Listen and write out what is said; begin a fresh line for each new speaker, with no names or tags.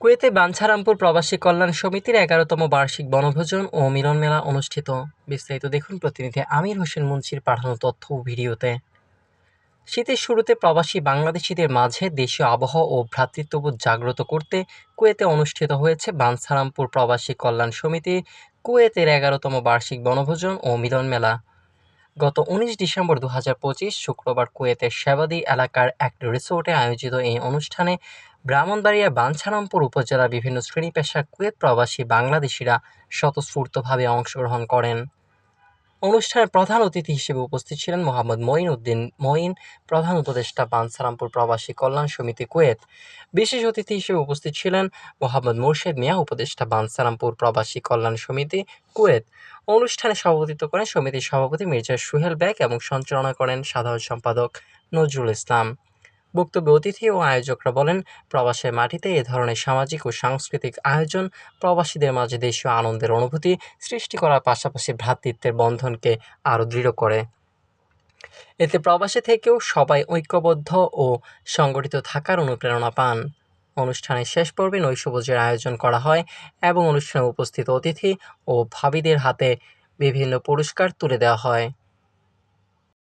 কুয়েতে বাঞ্ছারামপুর প্রবাসী কল্যাণ সমিতির ১১তম বার্ষিক বনভোজন ও মিলন মেলা অনুষ্ঠিত। বিস্তারিত দেখুন প্রতিনিধি আমির হোসেন মুন্সির পাঠানো তথ্য ও ভিডিওতে। শীতের শুরুতে প্রবাসী বাংলাদেশিদের মাঝে দেশীয় আবহাওয়া ও ভ্রাতৃত্ববোধ জাগ্রত করতে কুয়েতে অনুষ্ঠিত হয়েছে বাঞ্ছারামপুর প্রবাসী কল্যাণ সমিতি কুয়েতের ১১তম বার্ষিক বনভোজন ও মিলন মেলা। গত ১৯ ডিসেম্বর ২০২৫ শুক্রবার কুয়েতের শেবাদী এলাকার এক রিসোর্টে আয়োজিত এই অনুষ্ঠানে ব্রাহ্মণবাড়িয়ার বাঞ্ছারামপুর উপজেলার বিভিন্ন শ্রেণী পেশার কুয়েত প্রবাসী বাংলাদেশিরা স্বতঃস্ফূর্তভাবে অংশগ্রহণ করেন। অনুষ্ঠানে প্রধান অতিথি হিসেবে উপস্থিত ছিলেন মোহাম্মদ মঈন উদ্দিন মঈন, প্রধান উপদেষ্টা বাঞ্ছারামপুর প্রবাসী কল্যাণ সমিতি কুয়েত। বিশেষ অতিথি হিসেবে উপস্থিত ছিলেন মোহাম্মদ মোর্শেদ মিয়া, উপদেষ্টা বাঞ্ছারামপুর প্রবাসী কল্যাণ সমিতি কুয়েত। অনুষ্ঠানে সভাপতিত্ব করেন সমিতির সভাপতি মির্জা সুহেল বেগ এবং সঞ্চালনা করেন সাধারণ সম্পাদক নজরুল ইসলাম। বক্তব্যে অতিথি ও আয়োজকরা বলেন, প্রবাসের মাটিতে এ ধরনের সামাজিক ও সাংস্কৃতিক আয়োজন প্রবাসীদের মাঝে দেশীয় আনন্দের অনুভূতি সৃষ্টি করার পাশাপাশি ভ্রাতৃত্বের বন্ধনকে আরও দৃঢ় করে। এতে প্রবাসে থেকেও সবাই ঐক্যবদ্ধ ও সংগঠিত থাকার অনুপ্রেরণা পান। অনুষ্ঠানের শেষ পর্বে নৈশভোজের আয়োজন করা হয় এবং অনুষ্ঠানে উপস্থিত অতিথি ও ভাবিদের হাতে বিভিন্ন পুরস্কার তুলে দেওয়া হয়।